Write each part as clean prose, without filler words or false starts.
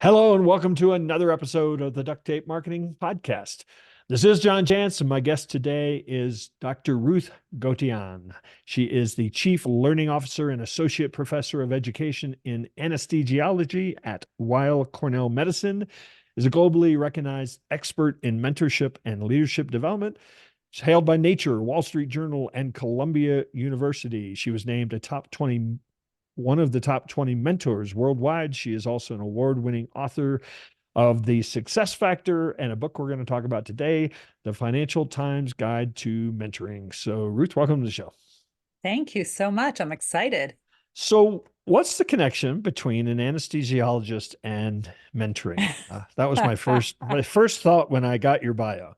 Hello and welcome to another episode of the Duct Tape Marketing Podcast. This is John Jantz, and my guest today is Dr. Ruth Gotian. She is the Chief Learning Officer and Associate Professor of Education in Anesthesiology at Weill Cornell Medicine, is a globally recognized expert in mentorship and leadership development. She's hailed by Nature, Wall Street Journal, and Columbia University. She was named one of the top 20 mentors worldwide. She is also an award-winning author of The Success Factor and a book we're going to talk about today, The Financial Times Guide to Mentoring. So, Ruth, welcome to the show. Thank you so much. I'm excited. So, what's the connection between an anesthesiologist and mentoring? That was my first thought when I got your bio.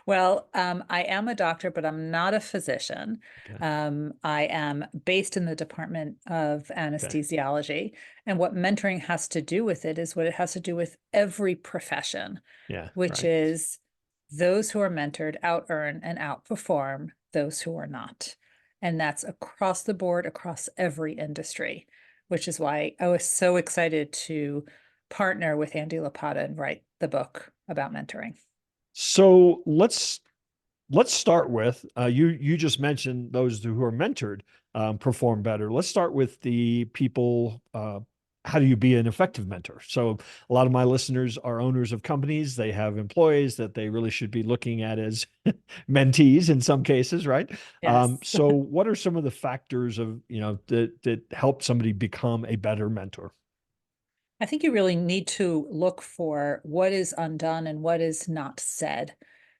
Well, I am a doctor, but I'm not a physician. Okay. I am based in the Department of Okay. Anesthesiology. And what mentoring has to do with it is what it has to do with every profession, Yeah. which Right. is those who are mentored out-earn and outperform those who are not. And that's across the board, across every industry, which is why I was so excited to partner with Andy Lapata and write the book about mentoring. So let's start with you just mentioned those who are mentored perform better. Let's start with the people. How do you be an effective mentor? So a lot of my listeners are owners of companies. They have employees that they really should be looking at as mentees in some cases, right? Yes. So what are some of the factors of, that help somebody become a better mentor? I think you really need to look for what is undone and what is not said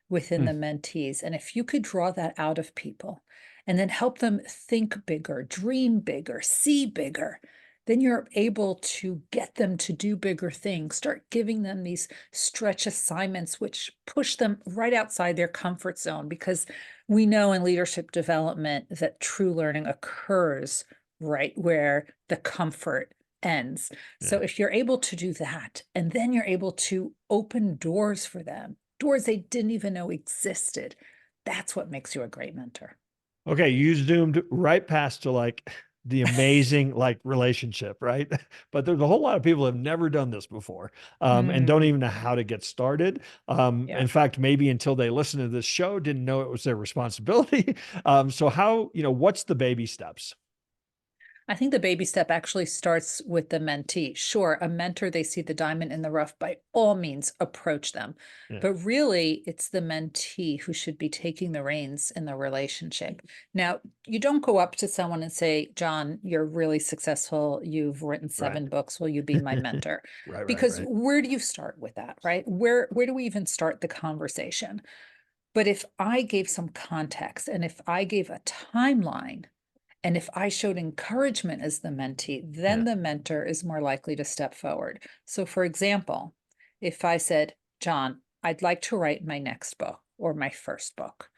within Hmm. the mentees. And if you could draw that out of people and then help them think bigger, dream bigger, see bigger, then you're able to get them to do bigger things. Start giving them these stretch assignments, which push them right outside their comfort zone, because we know in leadership development that true learning occurs right where the comfort ends. Yeah. So if you're able to do that, and then you're able to open doors for them, doors they didn't even know existed, that's what makes you a great mentor. Okay, you zoomed right past to like the amazing like relationship, right? But there's a whole lot of people who have never done this before, and don't Mm, even know how to get started. yeah. In fact, maybe until they listen to this show, didn't know it was their responsibility. So how, what's the baby steps? I think the baby step actually starts with the mentee. Sure, a mentor, they see the diamond in the rough, by all means, approach them. Yeah. But really, it's the mentee who should be taking the reins in the relationship. Now, you don't go up to someone and say, John, you're really successful. You've written Right. 7 books. Will you be my mentor? Right, right, Because right. where do you start with that, right? Where do we even start the conversation? But if I gave some context and if I gave a timeline, and if I showed encouragement as the mentee, then Yeah. the mentor is more likely to step forward. So, for example, if I said, John, I'd like to write my next book or my first book.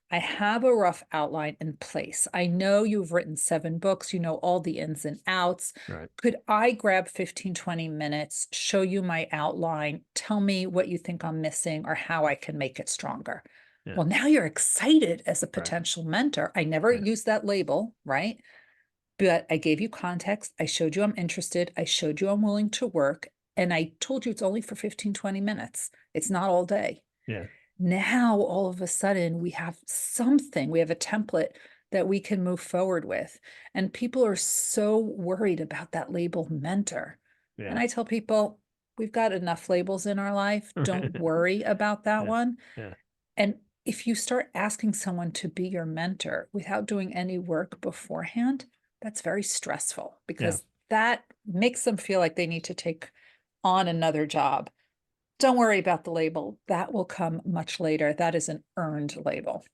I have a rough outline in place. I know you've written 7 books, you know all the ins and outs. Right. Could I grab 15, 20 minutes, show you my outline, tell me what you think I'm missing or how I can make it stronger? Yeah. Well, now you're excited as a Right. potential mentor. I never Yeah. used that label, right? But I gave you context. I showed you I'm interested. I showed you I'm willing to work. And I told you it's only for 15, 20 minutes. It's not all day. Yeah. Now, all of a sudden, we have something, we have a template that we can move forward with. And people are so worried about that label mentor. And Yeah. I tell people, we've got enough labels in our life. Don't worry about that Yeah. one. Yeah. And if you start asking someone to be your mentor without doing any work beforehand, that's very stressful Yeah. because that makes them feel like they need to take on another job. Don't worry about the label. That will come much later. That is an earned label.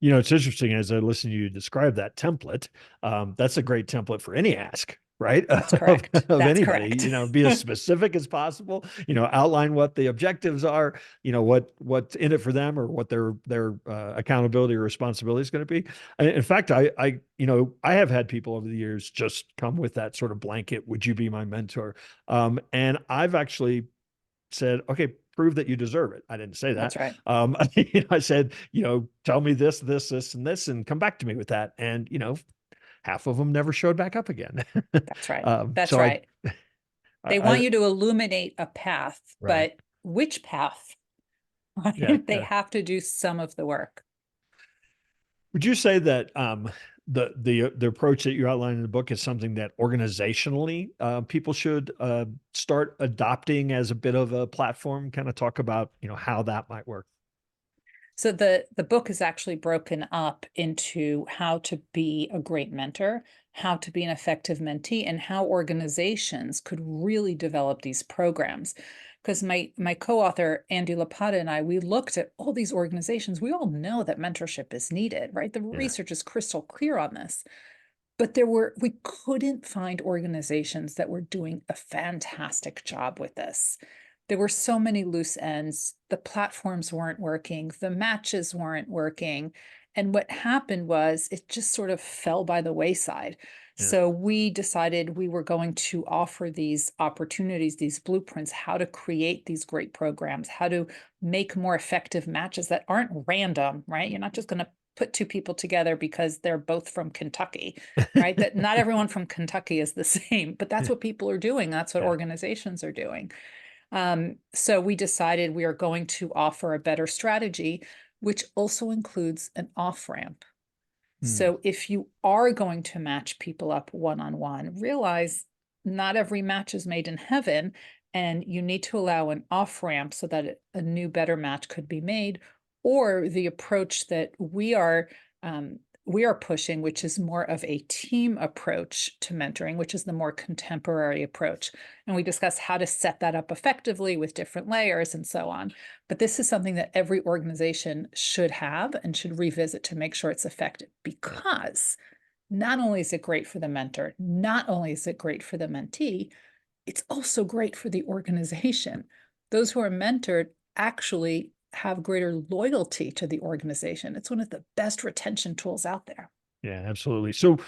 It's interesting as I listen to you describe that template. That's a great template for any ask, right? That's of, correct. of That's anybody, correct. be as specific as possible, outline what the objectives are, what's in it for them or what their accountability or responsibility is going to be. In fact, I have had people over the years just come with that sort of blanket, would you be my mentor? And I've actually said, okay, prove that you deserve it. I didn't say That's that. right. I said, tell me this, and this, and come back to me with that. And, half of them never showed back up again. That's right. um, That's so I, right. They want you to illuminate a path, right. but which path? Yeah. Right? They Yeah. have to do some of the work. Would you say that the approach that you outline in the book is something that organizationally people should start adopting as a bit of a platform? Kind of talk about how that might work. So the book is actually broken up into how to be a great mentor, how to be an effective mentee, and how organizations could really develop these programs. Because my co-author Andy Lapata and I, we looked at all these organizations. We all know that mentorship is needed, right? The Yeah. research is crystal clear on this. But we couldn't find organizations that were doing a fantastic job with this. There were so many loose ends. The platforms weren't working, the matches weren't working. And what happened was it just sort of fell by the wayside. Yeah. So we decided we were going to offer these opportunities, these blueprints, how to create these great programs, how to make more effective matches that aren't random, right? You're not just going to put two people together because they're both from Kentucky, right? That not everyone from Kentucky is the same, but that's what people are doing. That's what Yeah. organizations are doing. So we decided we are going to offer a better strategy, which also includes an off ramp. Mm. So if you are going to match people up one-on-one, realize not every match is made in heaven, and you need to allow an off ramp so that a new, better match could be made, or the approach that we are pushing, which is more of a team approach to mentoring, which is the more contemporary approach. And we discuss how to set that up effectively with different layers and so on. But this is something that every organization should have and should revisit to make sure it's effective, because not only is it great for the mentor, not only is it great for the mentee, it's also great for the organization. Those who are mentored actually have greater loyalty to the organization. It's one of the best retention tools out there. Yeah, absolutely. So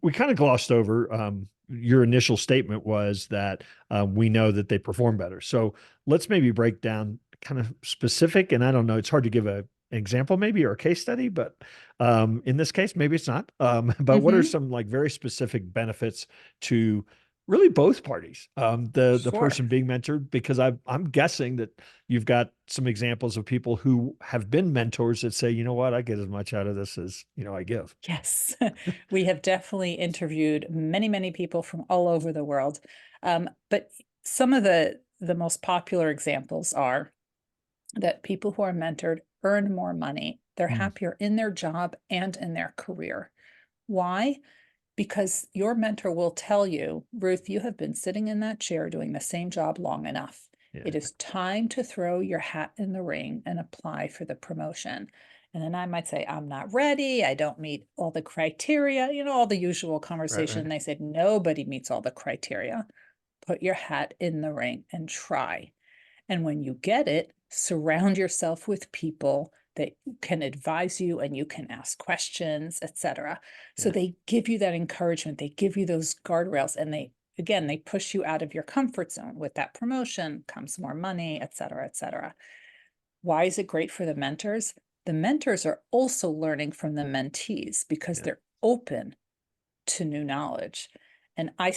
we kind of glossed over your initial statement was that we know that they perform better. So let's maybe break down kind of specific, and I don't know, it's hard to give an example maybe or a case study, but in this case, maybe it's not. But what are Mm-hmm. some like very specific benefits to really both parties, the Sure. person being mentored? Because I'm guessing that you've got some examples of people who have been mentors that say, you know what, I get as much out of this as I give. Yes, we have definitely interviewed many, many people from all over the world. But some of the most popular examples are that people who are mentored earn more money. They're Mm, happier in their job and in their career. Why? Because your mentor will tell you, Ruth, you have been sitting in that chair doing the same job long enough. yeah, It is time to throw your hat in the ring and apply for the promotion. And then I might say, I'm not ready. I don't meet all the criteria, all the usual right, conversation. right. They said, nobody meets all the criteria. Put your hat in the ring and try. And when you get it, surround yourself with people that can advise you and you can ask questions, etc. So Yeah, they give you that encouragement, they give you those guardrails, and they push you out of your comfort zone. With that promotion comes more money, etc., etc. Why is it great for the mentors? The mentors are also learning from the mentees because yeah, they're open to new knowledge. And I'm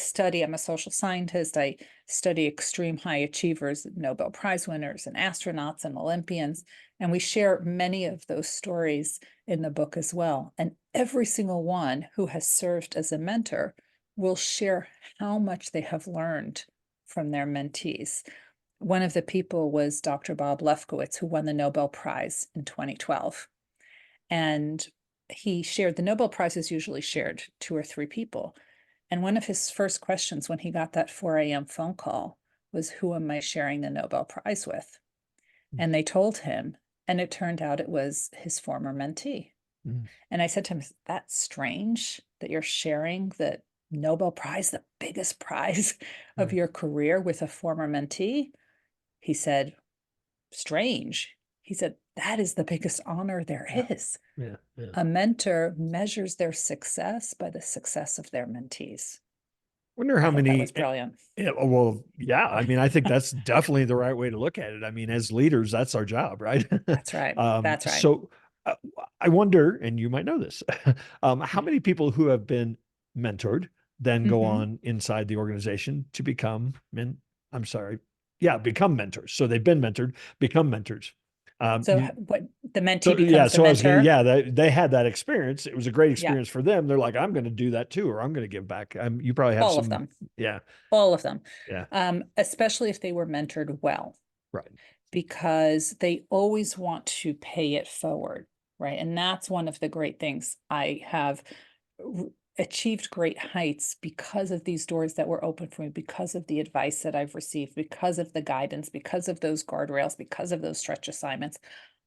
a social scientist. I study extreme high achievers, Nobel Prize winners, and astronauts and Olympians. And we share many of those stories in the book as well. And every single one who has served as a mentor will share how much they have learned from their mentees. One of the people was Dr. Bob Lefkowitz, who won the Nobel Prize in 2012. And he shared, the Nobel Prize is usually shared 2 or 3 people. And one of his first questions when he got that 4 a.m. phone call was, who am I sharing the Nobel Prize with? And they told him, and it turned out it was his former mentee. mm, And I said to him, that's strange that you're sharing the Nobel Prize, the biggest prize of yeah, your career, with a former mentee. He said, strange. He said, that is the biggest honor there yeah, is. yeah, yeah. A mentor measures their success by the success of their mentees. Wonder I how thought that many. was brilliant. Yeah, well, yeah. I mean, I think that's definitely the right way to look at it. I mean, as leaders, that's our job, right? That's right. That's right. So uh, I wonder, and you might know this, how many people who have been mentored then go Mhm. on inside the organization to become become mentors. So they've been mentored, become mentors. So what the mentee So yeah, becomes the so I was gonna, mentor? they had that experience. It was a great Yeah, experience for them. They're like, I'm going to do that too, or I'm going to give back. You probably have all of some, them, yeah, all of them. yeah, Especially if they were mentored well, right, because they always want to pay it forward, right? And that's one of the great things. I have achieved great heights because of these doors that were open for me, because of the advice that I've received, because of the guidance, because of those guardrails, because of those stretch assignments.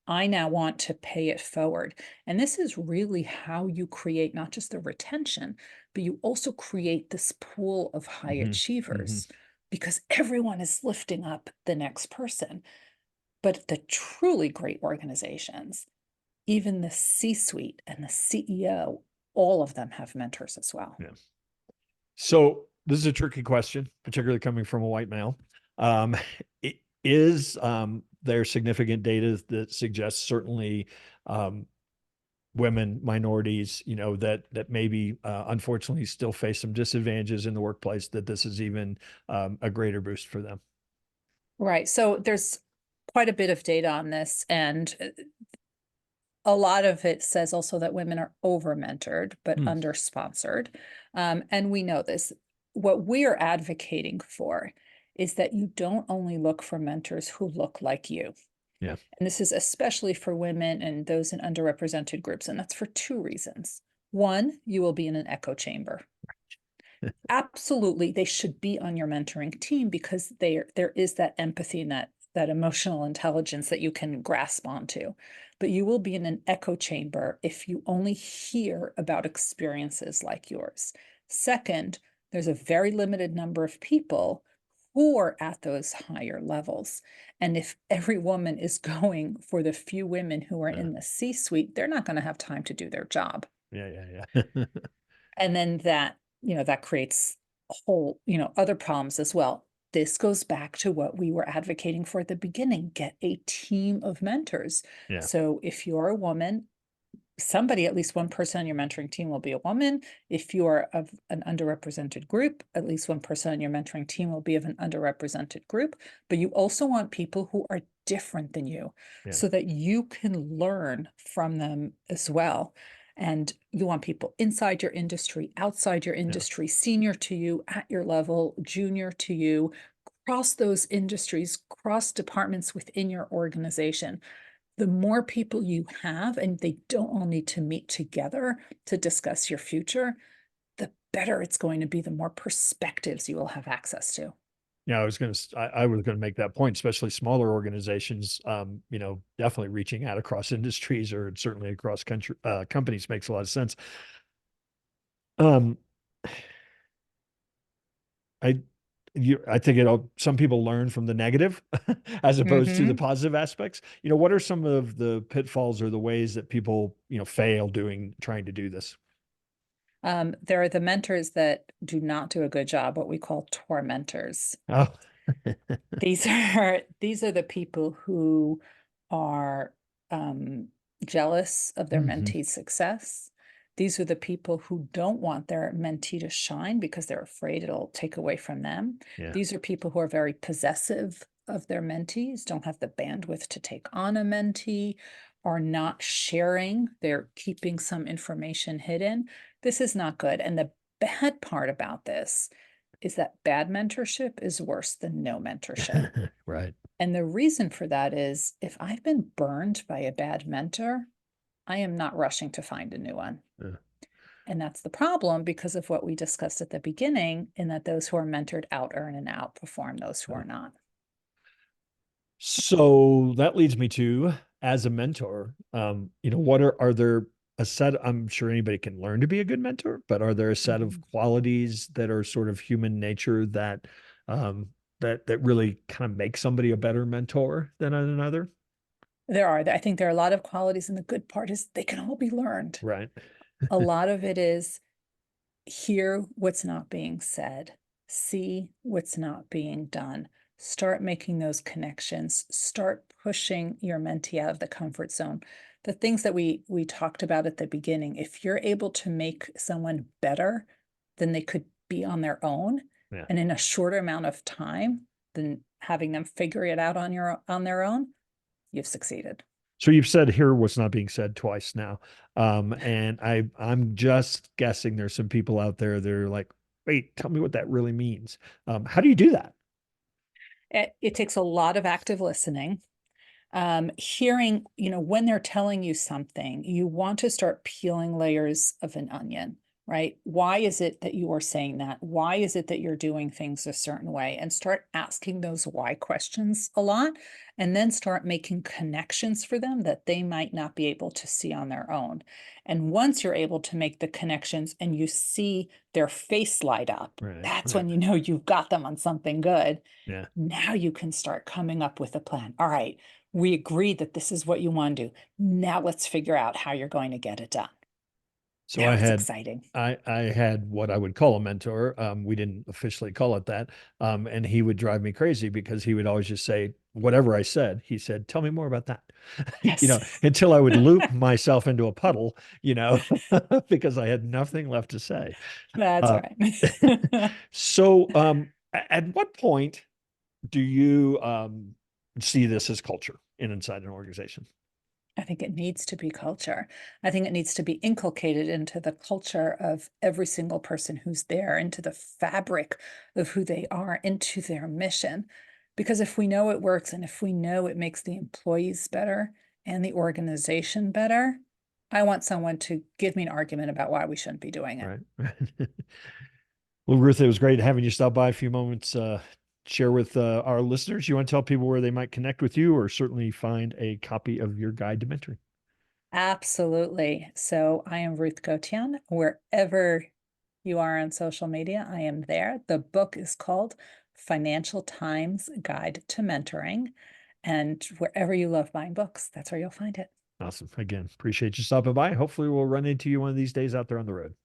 I now want to pay it forward. And this is really how you create not just the retention, but you also create this pool of high hmm hmm achievers, because everyone is lifting up the next person. But the truly great organizations, even the C-suite and the CEO, all of them have mentors as well. yeah. So this is a tricky question, particularly coming from a white male. Um, is there significant data that suggests certainly um, women, minorities, that maybe unfortunately still face some disadvantages in the workplace, that this is even a greater boost for them? Right. So there's quite a bit of data on this, and a lot of it says also that women are over mentored but Hmm. under sponsored. And we know this. What we are advocating for is that you don't only look for mentors who look like you. Yeah. And this is especially for women and those in underrepresented groups. And that's for two reasons. One, you will be in an echo chamber. Absolutely, they should be on your mentoring team, because there is that empathy and that emotional intelligence that you can grasp onto. But you will be in an echo chamber if you only hear about experiences like yours. Second, there's a very limited number of people who are at those higher levels. And if every woman is going for the few women who are Yeah. in the C-suite, they're not going to have time to do their job. Yeah. Yeah. Yeah. And then that creates whole, other problems as well. This goes back to what we were advocating for at the beginning: get a team of mentors. Yeah. So if you're a woman, somebody, at least one person on your mentoring team will be a woman. If you are of an underrepresented group, at least one person on your mentoring team will be of an underrepresented group. But you also want people who are different than you, Yeah. so that you can learn from them as well. And you want people inside your industry, outside your Yeah. industry, senior to you, at your level, junior to you, cross those industries, cross departments within your organization. The more people you have, and they don't all need to meet together to discuss your future, the better it's going to be, the more perspectives you will have access to. Yeah, I was gonna make that point, especially smaller organizations. Definitely reaching out across industries, or certainly across country companies, makes a lot of sense. Um, I I think some people learn from the negative as opposed to the Mm-hmm. positive aspects. What are some of the pitfalls or the ways that people, fail trying to do this? There are the mentors that do not do a good job, what we call tormentors. Oh, These are the people who are jealous of their hmm mentee's success. These are the people who don't want their mentee to shine because they're afraid it'll take away from them. yeah, These are people who are very possessive of their mentees, don't have the bandwidth to take on a mentee, are not sharing, they're keeping some information hidden. This is not good. And the bad part about this is that bad mentorship is worse than no mentorship. right. And the reason for that is, if I've been burned by a bad mentor, I am not rushing to find a new one. Yeah. And that's the problem, because of what we discussed at the beginning, in that those who are mentored out earn and outperform those who Yeah. are not. So that leads me to, as a mentor, are there a set, I'm sure anybody can learn to be a good mentor, but are there a set of Mhm. qualities that are sort of human nature that really kind of make somebody a better mentor than another? I think there are a lot of qualities, and the good part is they can all be learned. Right. A lot of it is hear what's not being said, see what's not being done, start making those connections, start pushing your mentee out of the comfort zone. The things that we talked about at the beginning, if you're able to make someone better than they could be on their own Yeah. and in a shorter amount of time than having them figure it out on their own, you've succeeded. So you've said hear what's not being said twice now. And I'm just guessing there's some people out there that are like, wait, tell me what that really means. How do you do that? It takes a lot of active listening. Hearing, when they're telling you something, you want to start peeling layers of an onion, right? Why is it that you are saying that? Why is it that you're doing things a certain way? And start asking those why questions a lot, and then start making connections for them that they might not be able to see on their own. And once you're able to make the connections and you see their face light up, Right. that's Right. when you know you've got them on something good. Yeah. Now you can start coming up with a plan. All right, we agreed that this is what you want to do. Now let's figure out how you're going to get it done. So Now it's exciting. I had what I would call a mentor. We didn't officially call it that. And he would drive me crazy because he would always just say, whatever I said, he said, tell me more about that. Yes. Until I would loop myself into a puddle, because I had nothing left to say. That's Uh, right. so at what point do you see this as culture inside an organization? I think it needs to be culture. I think it needs to be inculcated into the culture of every single person who's there, into the fabric of who they are, into their mission. Because if we know it works and if we know it makes the employees better and the organization better, I want someone to give me an argument about why we shouldn't be doing it. Right. Well, Ruth, it was great having you stop by a few moments, share with our listeners. You want to tell people where they might connect with you or certainly find a copy of your guide to mentoring? Absolutely. So I am Ruth Gotian. Wherever you are on social media, I am there. The book is called Financial Times Guide to Mentoring. And wherever you love buying books, that's where you'll find it. Awesome. Again, appreciate you stopping by. Hopefully we'll run into you one of these days out there on the road.